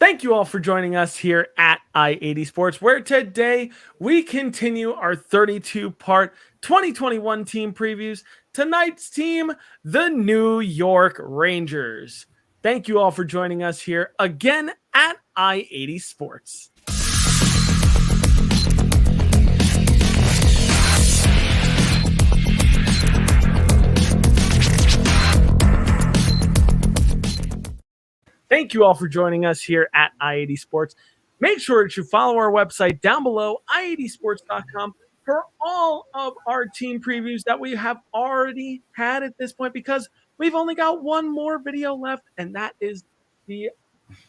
Thank you all for joining us here at I-80 Sports, where today we continue our 32-part 2021 team previews. Tonight's team, the New York Rangers. Thank you all for joining us here again at I-80 Sports. Thank you all for joining us here at I-80 Sports. Make sure that you follow our website down below, i80sports.com, for all of our team previews that we have already had at this point, because we've only got one more video left, and that is the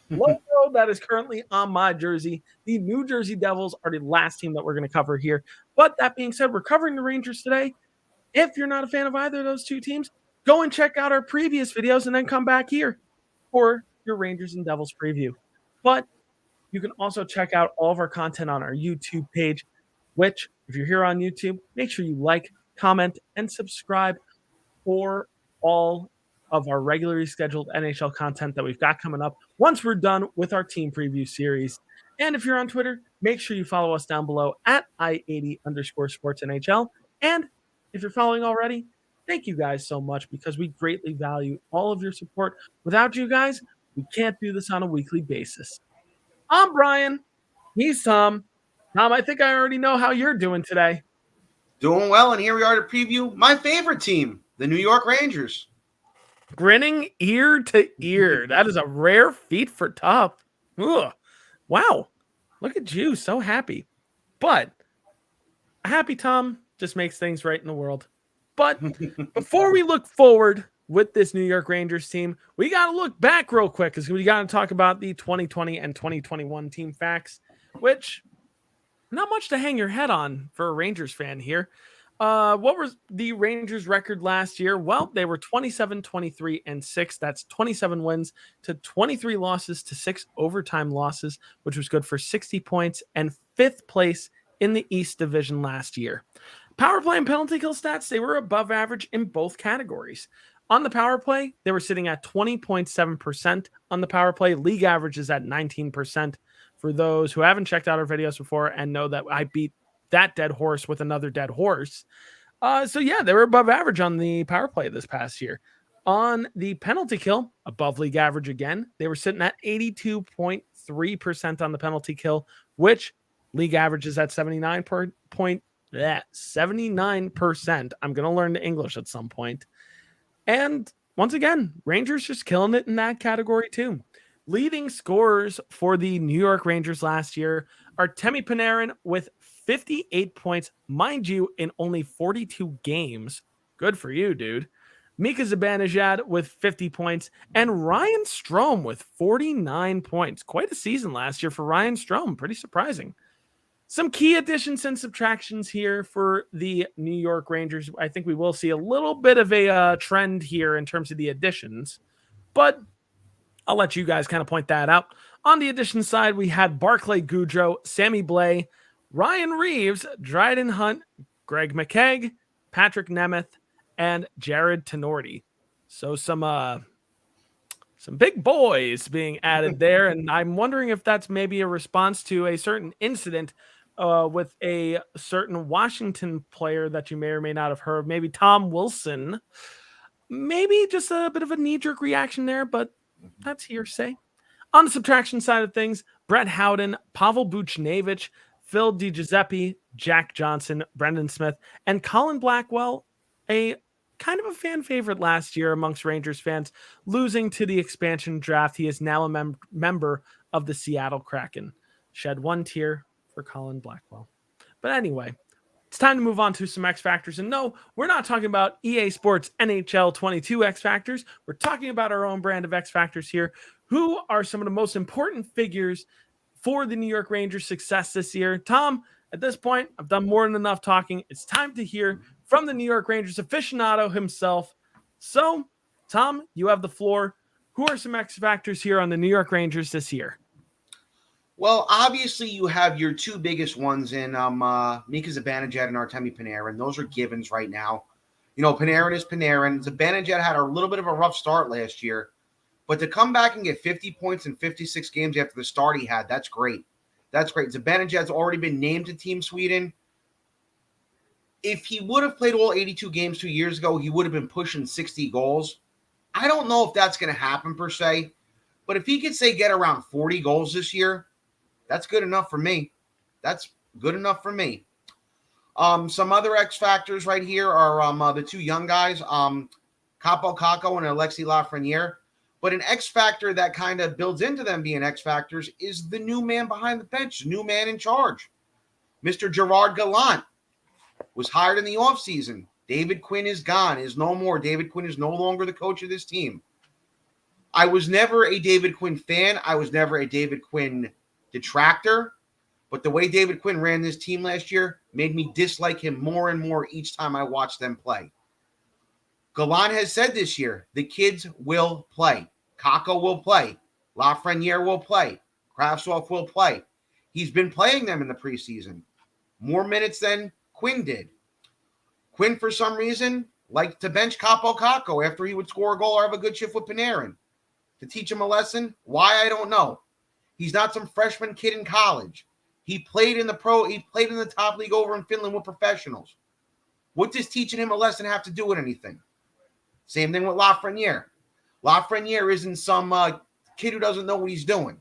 logo that is currently on my jersey. The New Jersey Devils are the last team that we're going to cover here. But that being said, we're covering the Rangers today. If you're not a fan of either of those two teams, go and check out our previous videos and then come back here for your Rangers and Devils preview. But you can also check out all of our content on our YouTube page, which, if you're here on YouTube, make sure you like, comment, and subscribe for all of our regularly scheduled NHL content that we've got coming up once we're done with our team preview series. And if you're on Twitter, make sure you follow us down below at I80_SportsNHL. And if you're following already, thank you guys so much, because we greatly value all of your support. Without you guys, we can't do this on a weekly basis. I'm Brian. He's Tom. Tom, I think I already know how you're doing today. Doing well, and here we are to preview my favorite team, the New York Rangers. Grinning ear to ear. That is a rare feat for Tom. Ugh. Wow. Look at you, so happy. But a happy Tom just makes things right in the world. But before we look forward with this New York Rangers team, we got to look back real quick, because we got to talk about the 2020 and 2021 team facts, which not much to hang your head on for a Rangers fan here. What was the Rangers record last year? Well, they were 27, 23, and 6. That's 27 wins to 23 losses to 6 overtime losses, which was good for 60 points and 5th place in the East Division last year. Power play and penalty kill stats, they were above average in both categories. On the power play, they were sitting at 20.7% on the power play. League average is at 19%. For those who haven't checked out our videos before and know that I beat that dead horse with another dead horse. So yeah, they were above average on the power play this past year. On the penalty kill, above league average again. They were sitting at 82.3% on the penalty kill, which league average is at 79%. I'm going to learn the English at some point. And once again, Rangers just killing it in that category too. Leading scorers for the New York Rangers last year are Temi Panarin with 58 points, mind you, in only 42 games. Good for you, dude. Mika Zibanejad with 50 points, and Ryan Strome with 49 points. Quite a season last year for Ryan Strome. Pretty surprising. Some key additions and subtractions here for the New York Rangers. I think we will see a little bit of a trend here in terms of the additions, but I'll let you guys kind of point that out. On the addition side, we had Barclay Goodrow, Sammy Blais, Ryan Reeves, Dryden Hunt, Greg McKegg, Patrick Nemeth, and Jared Tenorti. So some big boys being added there, and I'm wondering if that's maybe a response to a certain incident with a certain Washington player that you may or may not have heard, maybe Tom Wilson. Maybe just a bit of a knee-jerk reaction there, but that's hearsay. On the subtraction side of things, Brett Howden, Pavel Buchnevich, Phil DiGiuseppe, Jack Johnson, Brendan Smith, and Colin Blackwell, a kind of a fan favorite last year amongst Rangers fans, losing to the expansion draft. He is now a member of the Seattle Kraken. Shed one tear for Colin Blackwell. But anyway, it's time to move on to some X Factors. And no, we're not talking about EA Sports NHL 22 X Factors. We're talking about our own brand of X Factors here. Who are some of the most important figures for the New York Rangers' success this year? Tom, at this point, I've done more than enough talking. It's time to hear from the New York Rangers aficionado himself. So, Tom, you have the floor. Who are some X Factors here on the New York Rangers this year? Well, obviously, you have your two biggest ones in Mika Zibanejad and Artemi Panarin. Those are givens right now. You know, Panarin is Panarin. Zibanejad had a little bit of a rough start last year, But to come back and get 50 points in 56 games after the start he had, that's great. That's great. Zibanejad's already been named to Team Sweden. If he would have played all 82 games 2 years ago, he would have been pushing 60 goals. I don't know if that's going to happen per se, but if he could say get around 40 goals this year, that's good enough for me. That's good enough for me. Some other X factors right here are the two young guys, Capo Caco and Alexis Lafreniere. But an X factor that kind of builds into them being X factors is the new man behind the bench, the new man in charge. Mr. Gerard Gallant was hired in the offseason. David Quinn is gone, is no more. David Quinn is no longer the coach of this team. I was never a David Quinn fan. I was never a David Quinn detractor. But the way David Quinn ran this team last year made me dislike him more and more each time I watched them play. Gallant has said this year, the kids will play. Kako will play. Lafreniere will play. Kravtsov will play. He's been playing them in the preseason. More minutes than Quinn did. Quinn, for some reason, liked to bench Capo Caco after he would score a goal or have a good shift with Panarin. To teach him a lesson? Why? I don't know. He's not some freshman kid in college. He played in the top league over in Finland with professionals. What does teaching him a lesson have to do with anything? Same thing with Lafreniere. Lafreniere isn't some kid who doesn't know what he's doing.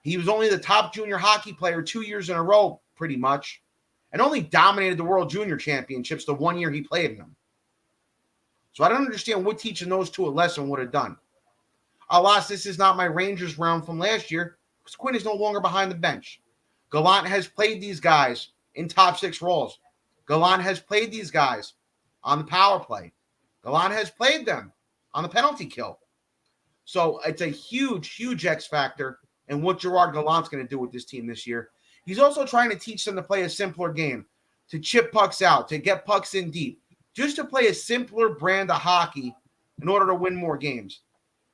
He was only the top junior hockey player 2 years in a row, pretty much, and only dominated the World Junior Championships the 1 year he played in them. So I don't understand what teaching those two a lesson would have done. Alas, this is not my Rangers round from last year because Quinn is no longer behind the bench. Gallant has played these guys in top six roles. Gallant has played these guys on the power play. Gallant has played them on the penalty kill. So it's a huge, huge X factor in what Gerard Gallant's going to do with this team this year. He's also trying to teach them to play a simpler game, to chip pucks out, to get pucks in deep, just to play a simpler brand of hockey in order to win more games.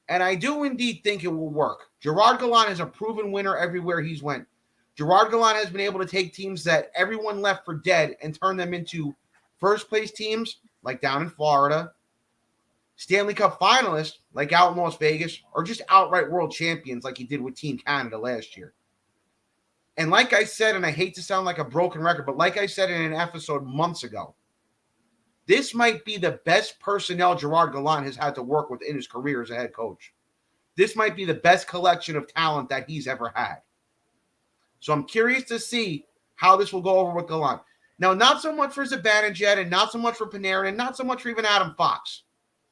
And I do indeed think it will work. Gerard Gallant is a proven winner everywhere he's went. Gerard Gallant has been able to take teams that everyone left for dead and turn them into first-place teams, like down in Florida, Stanley Cup finalists, like out in Las Vegas, or just outright world champions like he did with Team Canada last year. And like I said, and I hate to sound like a broken record, but like I said in an episode months ago, this might be the best personnel Gerard Gallant has had to work with in his career as a head coach. This might be the best collection of talent that he's ever had. So I'm curious to see how this will go over with Gallant. Now, not so much for Zibanejad and not so much for Panarin and not so much for even Adam Fox.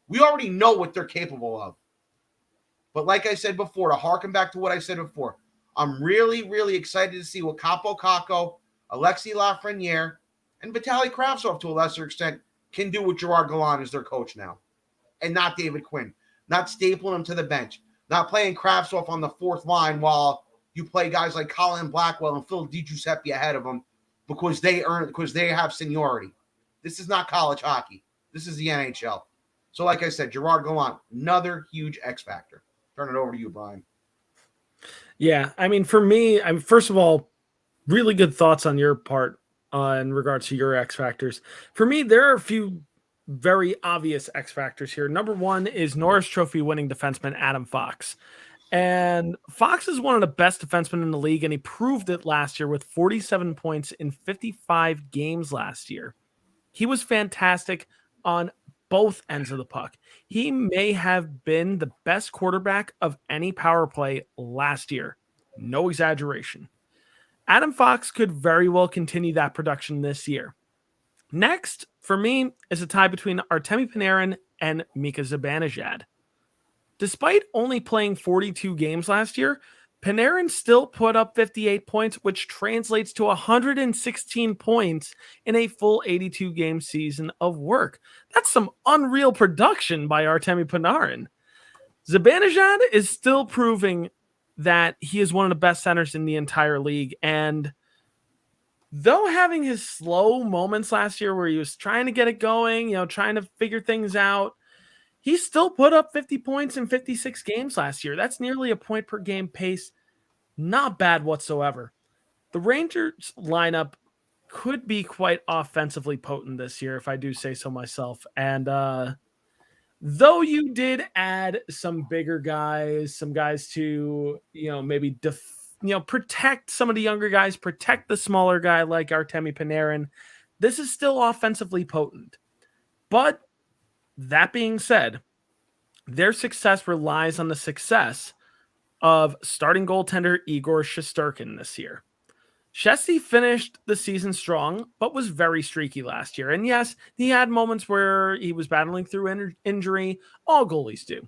We already know what they're capable of. But like I said before, to harken back to what I said before, I'm really, really excited to see what Capo Caco, Alexis Lafreniere, and Vitaly Kravtsov to a lesser extent can do with Gerard Gallant as their coach now. And not David Quinn. Not stapling him to the bench. Not playing Kravtsov on the fourth line while you play guys like Colin Blackwell and Phil DiGiuseppe ahead of them because they have seniority. This is not college hockey. This is the NHL. So like I said, Gerard Gallant, another huge X factor. Turn it over to you, Brian. Yeah, I mean, for me, first of all, really good thoughts on your part in regards to your X factors. For me, there are a few very obvious X factors here. Number one is Norris Trophy winning defenseman Adam Fox. And Fox is one of the best defensemen in the league, and he proved it last year with 47 points in 55 games last year. He was fantastic on both ends of the puck. He may have been the best quarterback of any power play last year. No exaggeration. Adam Fox could very well continue that production this year. Next, for me, is a tie between Artemi Panarin and Mika Zibanejad. Despite only playing 42 games last year, Panarin still put up 58 points, which translates to 116 points in a full 82-game season of work. That's some unreal production by Artemi Panarin. Zibanejad is still proving that he is one of the best centers in the entire league, and though having his slow moments last year where he was trying to get it going, trying to figure things out, he still put up 50 points in 56 games last year. That's nearly a point per game pace. Not bad whatsoever. The Rangers lineup could be quite offensively potent this year, if I do say so myself. And Though you did add some bigger guys, some guys to, maybe protect some of the younger guys, protect the smaller guy like Artemi Panarin. This is still offensively potent. But that being said, their success relies on the success of starting goaltender Igor Shesterkin this year. Shesty finished the season strong, but was very streaky last year. And yes, he had moments where he was battling through injury. All goalies do.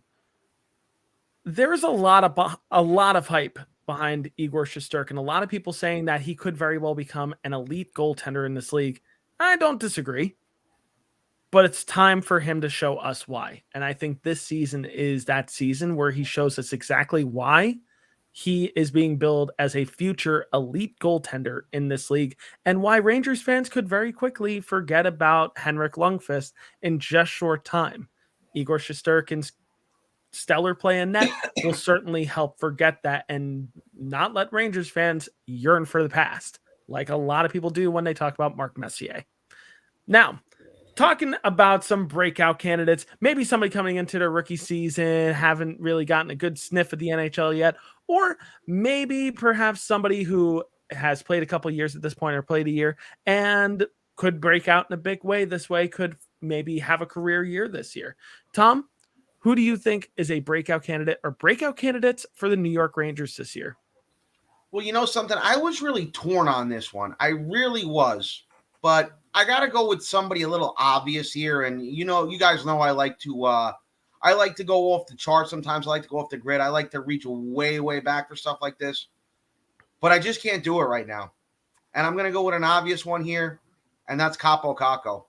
There's a lot of hype behind Igor Shesterkin. A lot of people saying that he could very well become an elite goaltender in this league. I don't disagree, but it's time for him to show us why. And I think this season is that season where he shows us exactly why he is being billed as a future elite goaltender in this league, and why Rangers fans could very quickly forget about Henrik Lundqvist in just short time. Igor Shesterkin's stellar play in net will certainly help forget that and not let Rangers fans yearn for the past, like a lot of people do when they talk about Mark Messier. Now, talking about some breakout candidates, maybe somebody coming into their rookie season, haven't really gotten a good sniff of the NHL yet, or maybe perhaps somebody who has played a couple years at this point or played a year and could break out in a big way this way, could maybe have a career year this year. Tom, who do you think is a breakout candidate or breakout candidates for the New York Rangers this year? Well, you know something? I was really torn on this one. I really was. But I got to go with somebody a little obvious here. And, you guys know I like to go off the chart. Sometimes I like to go off the grid. I like to reach way, way back for stuff like this. But I just can't do it right now. And I'm going to go with an obvious one here, and that's Kaapo Kakko.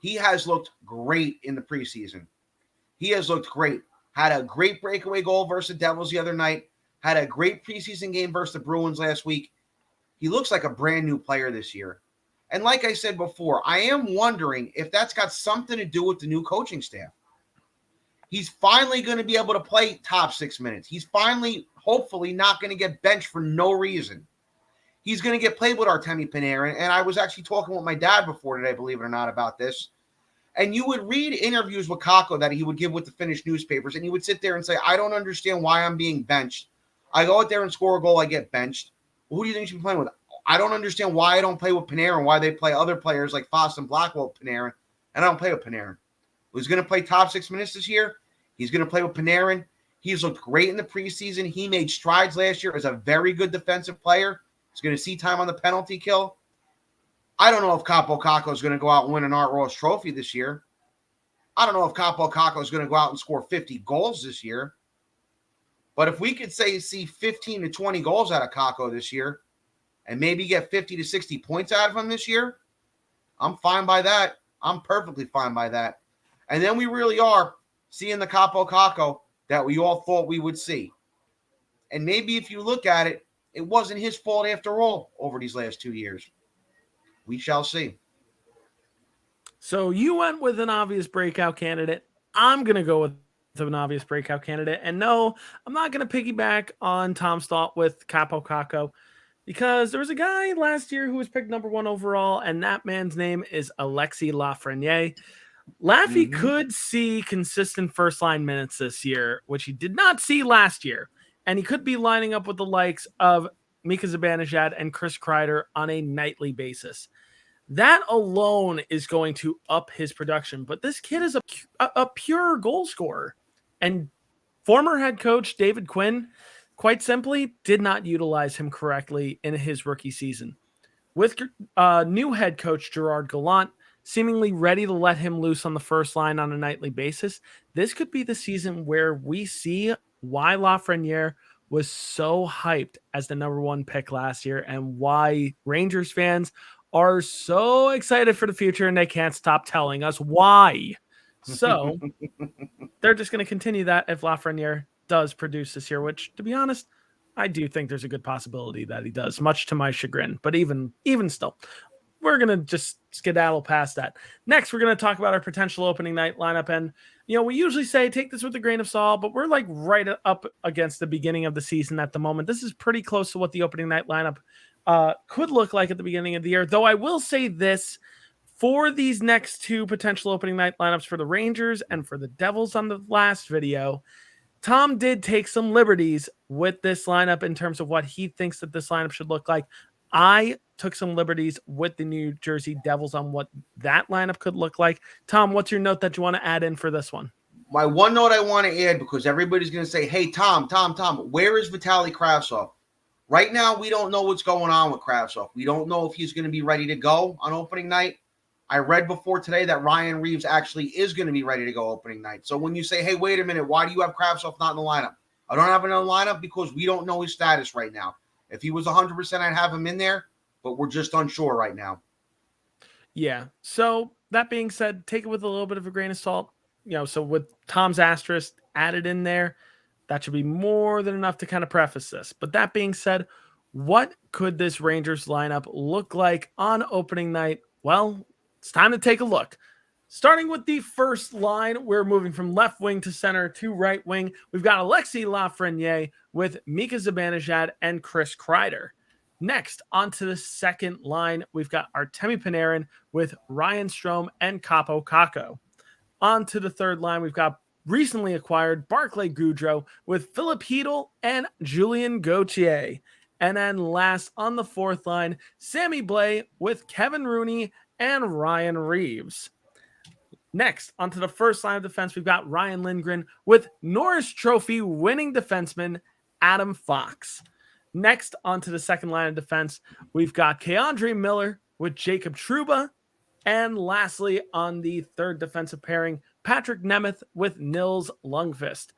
He has looked great in the preseason. He has looked great. Had a great breakaway goal versus the Devils the other night. Had a great preseason game versus the Bruins last week. He looks like a brand new player this year. And like I said before, I am wondering if that's got something to do with the new coaching staff. He's finally going to be able to play top 6 minutes. He's finally, hopefully, not going to get benched for no reason. He's going to get played with Artemi Panarin. And I was actually talking with my dad before today, believe it or not, about this. And you would read interviews with Kakko that he would give with the Finnish newspapers, and he would sit there and say, I don't understand why I'm being benched. I go out there and score a goal, I get benched. Well, who do you think you should be playing with? I don't understand why I don't play with Panarin, why they play other players like Foss and Blackwell with Panarin, and I don't play with Panarin. Who's going to play top 6 minutes this year? He's going to play with Panarin. He's looked great in the preseason. He made strides last year as a very good defensive player. He's going to see time on the penalty kill. I don't know if Kaapo Kakko is going to go out and win an Art Ross trophy this year. I don't know if Kaapo Kakko is going to go out and score 50 goals this year. But if we could see 15 to 20 goals out of Kakko this year and maybe get 50 to 60 points out of him this year, I'm fine by that. I'm perfectly fine by that. And then we really are seeing the Kaapo Kakko that we all thought we would see. And maybe if you look at it, it wasn't his fault after all over these last 2 years. We shall see. So you went with an obvious breakout candidate. I'm going to go with an obvious breakout candidate. And no, I'm not going to piggyback on Tom's thought with Kaapo Kakko, because there was a guy last year who was picked number 1 overall, and that man's name is Alexis Lafreniere. Laffy could see consistent first-line minutes this year, which he did not see last year. And he could be lining up with the likes of Mika Zibanejad and Chris Kreider on a nightly basis. That alone is going to up his production. But this kid is a pure goal scorer. And former head coach David Quinn, quite simply, did not utilize him correctly in his rookie season. With new head coach Gerard Gallant seemingly ready to let him loose on the first line on a nightly basis, this could be the season where we see why Lafreniere was so hyped as the number 1 pick last year, and why Rangers fans are so excited for the future, and they can't stop telling us why. So they're just going to continue that if Lafreniere does produce this year, which, to be honest, I do think there's a good possibility that he does, much to my chagrin. But even still, we're going to just skedaddle past that. Next, we're going to talk about our potential opening night lineup. And, we usually say take this with a grain of salt, but we're like right up against the beginning of the season at the moment. This is pretty close to what the opening night lineup could look like at the beginning of the year. Though I will say this, For these next two potential opening night lineups for the Rangers and for the Devils on the last video, Tom did take some liberties with this lineup in terms of what he thinks that this lineup should look like. I took some liberties with the New Jersey Devils on what that lineup could look like. Tom, what's your note that you want to add in for this one? My one note I want to add, because everybody's going to say, hey, Tom, where is Vitaly Kravtsov? Right now, we don't know what's going on with Kravtsov. We don't know if he's going to be ready to go on opening night. I read before today that Ryan Reeves actually is going to be ready to go opening night. So when you say, hey, wait a minute, why do you have Kravtsov not in the lineup? I don't have him in the lineup because we don't know his status right now. If he was 100%, I'd have him in there, but we're just unsure right now. Yeah. So that being said, take it with a little bit of a grain of salt. So with Tom's asterisk added in there, that should be more than enough to kind of preface this. But that being said, what could this Rangers lineup look like on opening night? Well, it's time to take a look. Starting with the first line, we're moving from left wing to center to right wing. We've got Alexis Lafreniere with Mika Zibanejad and Chris Kreider. Next, onto the second line, we've got Artemi Panarin with Ryan Strome and Kaapo Kakko. On to the third line, we've got recently acquired Barclay Goodrow with Philip Hedl and Julien Gauthier. And then last on the fourth line, Sammy Blais with Kevin Rooney and Ryan Reeves. Next, onto the first line of defense, we've got Ryan Lindgren with Norris Trophy winning defenseman Adam Fox. Next, onto the second line of defense, we've got Keandre Miller with Jacob Trouba. And lastly, on the third defensive pairing, Patrick Nemeth with Nils Lundqvist.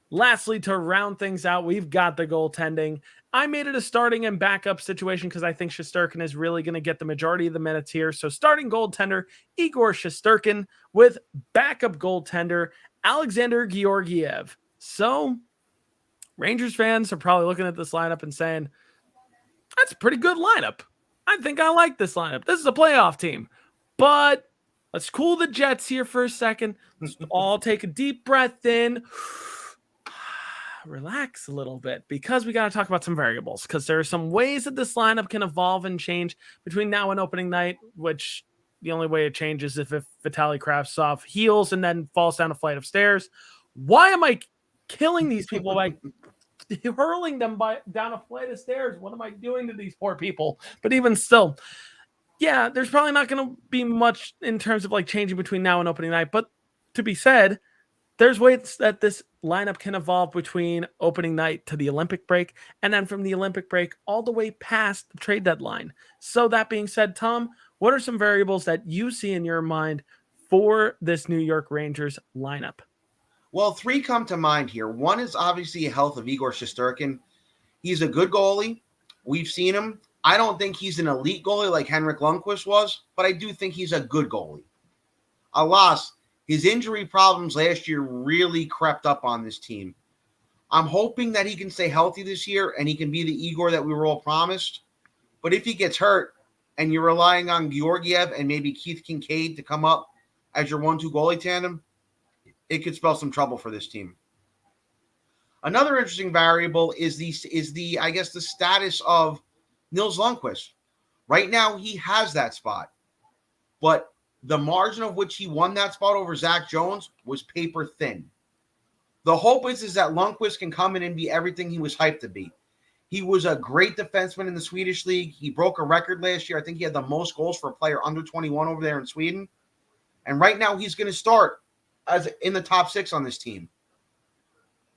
Lastly, to round things out, we've got the goaltending. I made it a starting and backup situation because I think Shesterkin is really going to get the majority of the minutes here. So starting goaltender, Igor Shesterkin with backup goaltender, Alexander Georgiev. So Rangers fans are probably looking at this lineup and saying, that's a pretty good lineup. I think I like this lineup. This is a playoff team. But let's cool the jets here for a second. Let's all take a deep breath in. Relax a little bit because we got to talk about some variables because there are some ways that this lineup can evolve and change between now and opening night, which the only way it changes is if Vitaly Kravtsov heals and then falls down a flight of stairs. Why am I killing these people by hurling them down a flight of stairs? What am I doing to these poor people? But even still, yeah, there's probably not going to be much in terms of like changing between now and opening night. But to be said, there's ways that this lineup can evolve between opening night to the Olympic break, and then from the Olympic break all the way past the trade deadline. So that being said, Tom, what are some variables that you see in your mind for this New York Rangers lineup? Well, three come to mind here. One is obviously the health of Igor Shesterkin. He's a good goalie. We've seen him. I don't think he's an elite goalie like Henrik Lundqvist was, but I do think he's a good goalie. Alas, his injury problems last year really crept up on this team. I'm hoping that he can stay healthy this year and he can be the Igor that we were all promised. But if he gets hurt and you're relying on Georgiev and maybe Keith Kincaid to come up as your 1-2 goalie tandem, it could spell some trouble for this team. Another interesting variable is the status of Nils Lundqvist. Right now, he has that spot. But the margin of which he won that spot over Zach Jones was paper thin. The hope is that Lundqvist can come in and be everything he was hyped to be. He was a great defenseman in the Swedish league. He broke a record last year. I think he had the most goals for a player under 21 over there in Sweden. And right now he's going to start as in the top 6 on this team.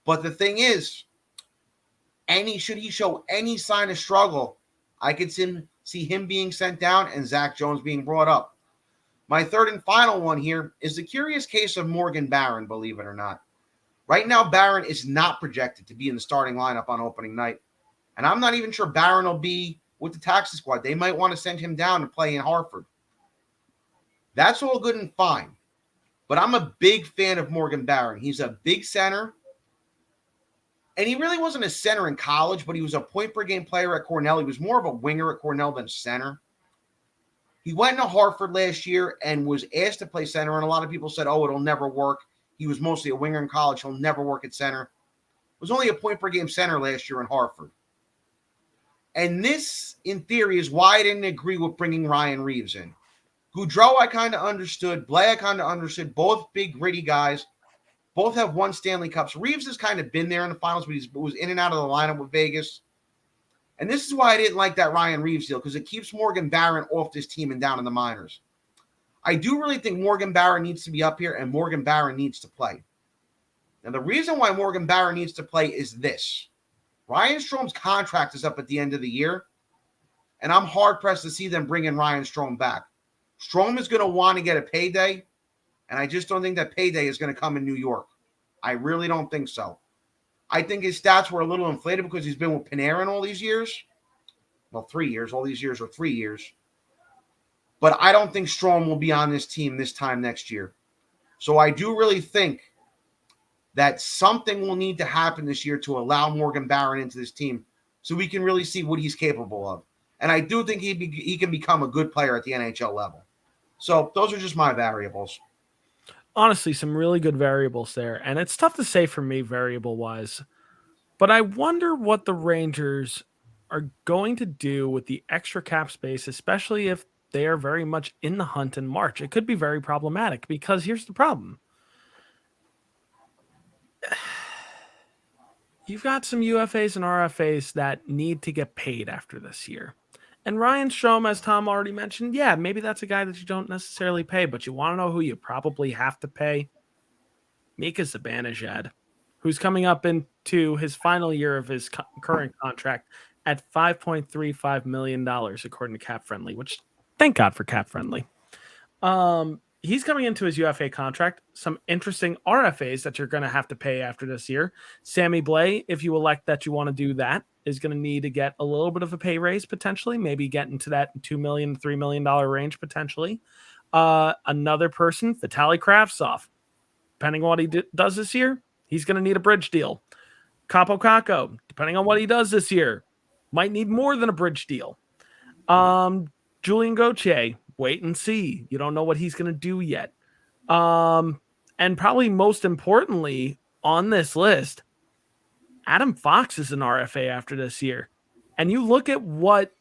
But the thing is, should he show any sign of struggle, I could see him being sent down and Zach Jones being brought up. My third and final one here is the curious case of Morgan Barron, believe it or not. Right now, Barron is not projected to be in the starting lineup on opening night. And I'm not even sure Barron will be with the taxi squad. They might want to send him down to play in Hartford. That's all good and fine. But I'm a big fan of Morgan Barron. He's a big center. And he really wasn't a center in college, but he was a point-per-game player at Cornell. He was more of a winger at Cornell than center. He went to Hartford last year and was asked to play center, and a lot of people said, oh, it'll never work. He was mostly a winger in college. He'll never work at center. It was only a point-per-game center last year in Hartford. And this, in theory, is why I didn't agree with bringing Ryan Reeves in. Goudreau, I kind of understood. Blais, I kind of understood. Both big, gritty guys. Both have won Stanley Cups. Reeves has kind of been there in the finals, but he was in and out of the lineup with Vegas. And this is why I didn't like that Ryan Reeves deal, because it keeps Morgan Barron off this team and down in the minors. I do really think Morgan Barron needs to be up here, and Morgan Barron needs to play. Now, the reason why Morgan Barron needs to play is this. Ryan Strom's contract is up at the end of the year, and I'm hard-pressed to see them bringing Ryan Strome back. Strome is going to want to get a payday, and I just don't think that payday is going to come in New York. I really don't think so. I think his stats were a little inflated because he's been with Panarin all these years. Well, 3 years. All these years are 3 years. But I don't think Strome will be on this team this time next year. So I do really think that something will need to happen this year to allow Morgan Barron into this team so we can really see what he's capable of. And I do think he can become a good player at the NHL level. So those are just my variables. Honestly, some really good variables there. And it's tough to say for me variable-wise. But I wonder what the Rangers are going to do with the extra cap space, especially if they are very much in the hunt in March. It could be very problematic because here's the problem. You've got some UFAs and RFAs that need to get paid after this year. And Ryan Strome, as Tom already mentioned, yeah, maybe that's a guy that you don't necessarily pay, but you want to know who you probably have to pay? Mika Zibanejad, who's coming up into his final year of his current contract at $5.35 million, according to Cap Friendly, which thank God for Cap Friendly. He's coming into his UFA contract. Some interesting RFAs that you're going to have to pay after this year. Sammy Blais, if you elect that you want to do that, is going to need to get a little bit of a pay raise potentially, maybe get into that $2 million, $3 million range potentially. Another person, Vitaly Kravtsov, depending on what he does this year, he's going to need a bridge deal. Capo Caco, depending on what he does this year, might need more than a bridge deal. Julian Gauthier, wait and see. You don't know what he's going to do yet. And probably most importantly on this list, Adam Fox is an RFA after this year. And you look at what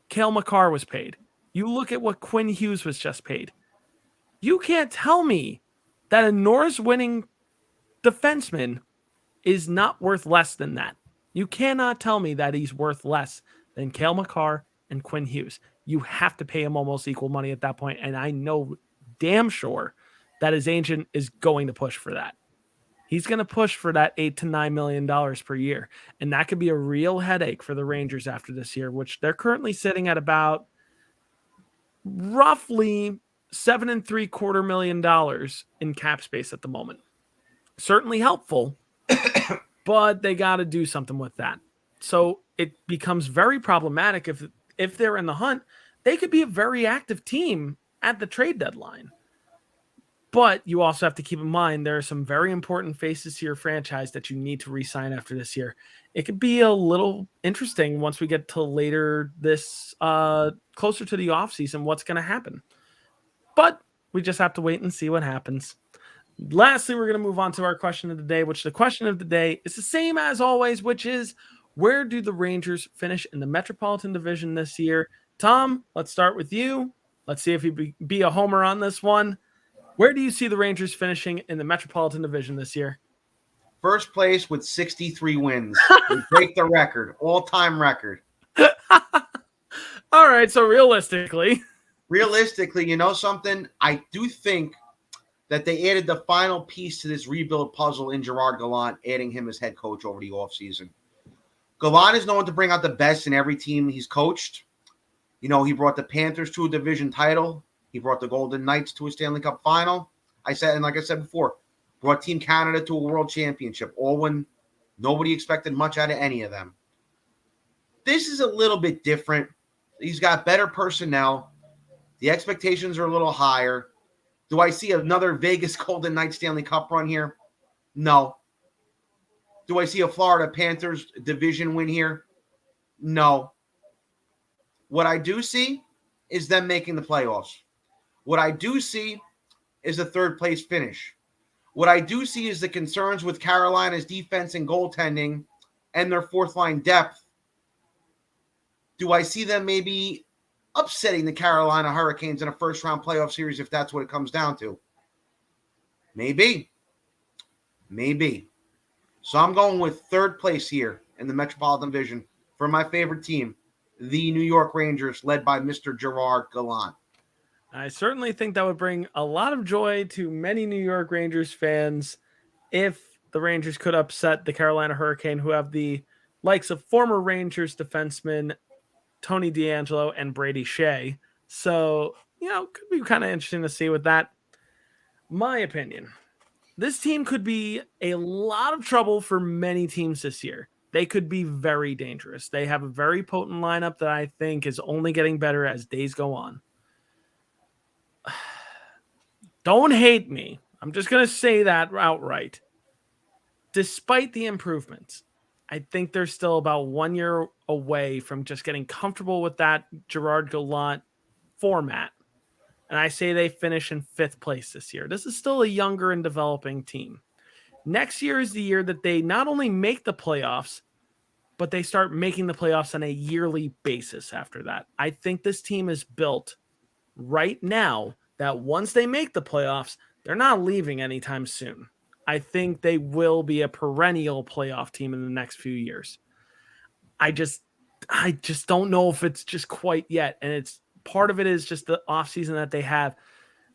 Cale Makar was paid. You look at what Quinn Hughes was just paid. You can't tell me that a Norris-winning defenseman is not worth less than that. You cannot tell me that he's worth less than Cale Makar and Quinn Hughes. You have to pay him almost equal money at that point, and I know damn sure that his agent is going to push for that. He's going to push for that $8 to $9 million per year, and that could be a real headache for the Rangers after this year, which they're currently sitting at about roughly $7.75 million in cap space at the moment. Certainly helpful, but they got to do something with that. So it becomes very problematic if they're in the hunt. They could be a very active team at the trade deadline. But you also have to keep in mind there are some very important faces to your franchise that you need to re-sign after this year. It could be a little interesting once we get to later this, closer to the offseason, what's going to happen. But we just have to wait and see what happens. Lastly, we're going to move on to our question of the day, which the question of the day is the same as always, which is, where do the Rangers finish in the Metropolitan Division this year? Tom, let's start with you. Let's see if you be a homer on this one. Where do you see the Rangers finishing in the Metropolitan Division this year? First place with 63 wins. We break the record, all-time record. All right, so realistically, you know something? I do think that they added the final piece to this rebuild puzzle in Gerard Gallant, adding him as head coach over the offseason. Gallant is known to bring out the best in every team he's coached. You know, he brought the Panthers to a division title. He brought the Golden Knights to a Stanley Cup final. Like I said before, brought Team Canada to a world championship, all when nobody expected much out of any of them. This is a little bit different. He's got better personnel. The expectations are a little higher. Do I see another Vegas Golden Knights Stanley Cup run here? No. Do I see a Florida Panthers division win here? No. What I do see is them making the playoffs. What I do see is a third place finish. What I do see is the concerns with Carolina's defense and goaltending and their fourth line depth. Do I see them maybe upsetting the Carolina Hurricanes in a first-round playoff series if that's what it comes down to. Maybe. So I'm going with third place here in the Metropolitan Division for my favorite team, the New York Rangers, led by Mr. Gerard Gallant. I certainly think that would bring a lot of joy to many New York Rangers fans if the Rangers could upset the Carolina Hurricane, who have the likes of former Rangers defenseman Tony DeAngelo and Brady Shea. So, could be kind of interesting to see with that. My opinion, this team could be a lot of trouble for many teams this year. They could be very dangerous. They have a very potent lineup that I think is only getting better as days go on. Don't hate me. I'm just going to say that outright. Despite the improvements, I think they're still about 1 year away from just getting comfortable with that Gerard Gallant format. And I say they finish in 5th place this year. This is still a younger and developing team. Next year is the year that they not only make the playoffs, but they start making the playoffs on a yearly basis after that. I think this team is built right now that once they make the playoffs, they're not leaving anytime soon. I think they will be a perennial playoff team in the next few years. I just don't know if it's just quite yet. And it's part of it is just the offseason that they have.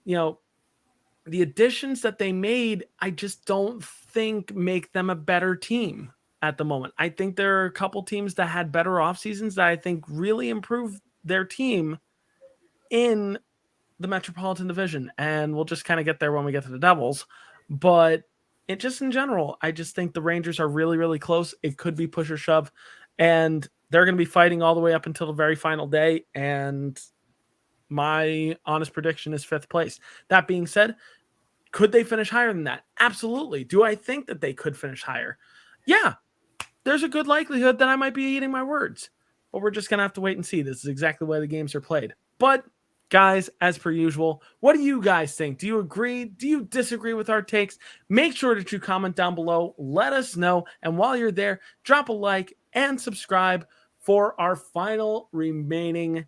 The additions that they made, I just don't think make them a better team at the moment. I think there are a couple teams that had better off seasons that I think really improved their team in the Metropolitan Division, and we'll just kind of get there when we get to the Devils. But just in general, I just think the Rangers are really, really close. It could be push or shove, and they're going to be fighting all the way up until the very final day. And my honest prediction is 5th place. That being said, could they finish higher than that? Absolutely. Do I think that they could finish higher? Yeah, there's a good likelihood that I might be eating my words, but we're just going to have to wait and see. This is exactly the way the games are played. But guys, as per usual, what do you guys think? Do you agree? Do you disagree with our takes? Make sure that you comment down below. Let us know. And while you're there, drop a like and subscribe for our final remaining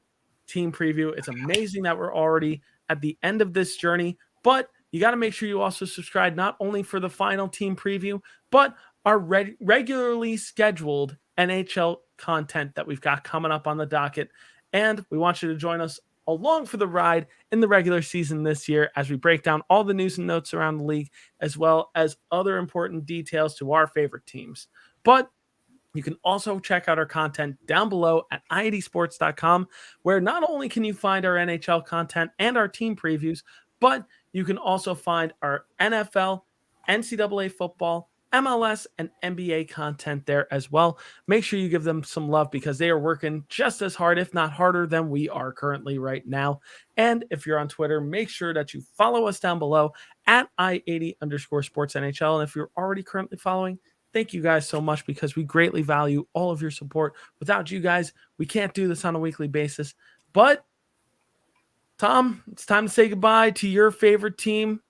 team preview. It's amazing that we're already at the end of this journey, but you got to make sure you also subscribe not only for the final team preview, but our regularly scheduled NHL content that we've got coming up on the docket. And we want you to join us along for the ride in the regular season this year as we break down all the news and notes around the league, as well as other important details to our favorite teams. But you can also check out our content down below at iadsports.com, where not only can you find our NHL content and our team previews, but you can also find our NFL, NCAA football, MLS, and NBA content there as well. Make sure you give them some love because they are working just as hard, if not harder, than we are currently right now. And if you're on Twitter, make sure that you follow us down below at I80_SportsNHL. And if you're already currently following, thank you guys so much because we greatly value all of your support. Without you guys, we can't do this on a weekly basis. But Tom, it's time to say goodbye to your favorite team.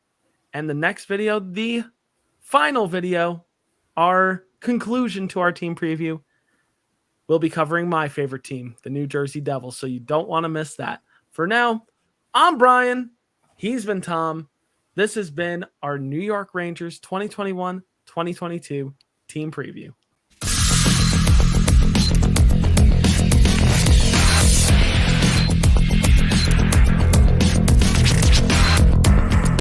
And the next video, the final video, our conclusion to our team preview, we'll be covering my favorite team, the New Jersey Devils. So you don't want to miss that. For now, I'm Brian. He's been Tom. This has been our New York Rangers 2021-2022 team preview.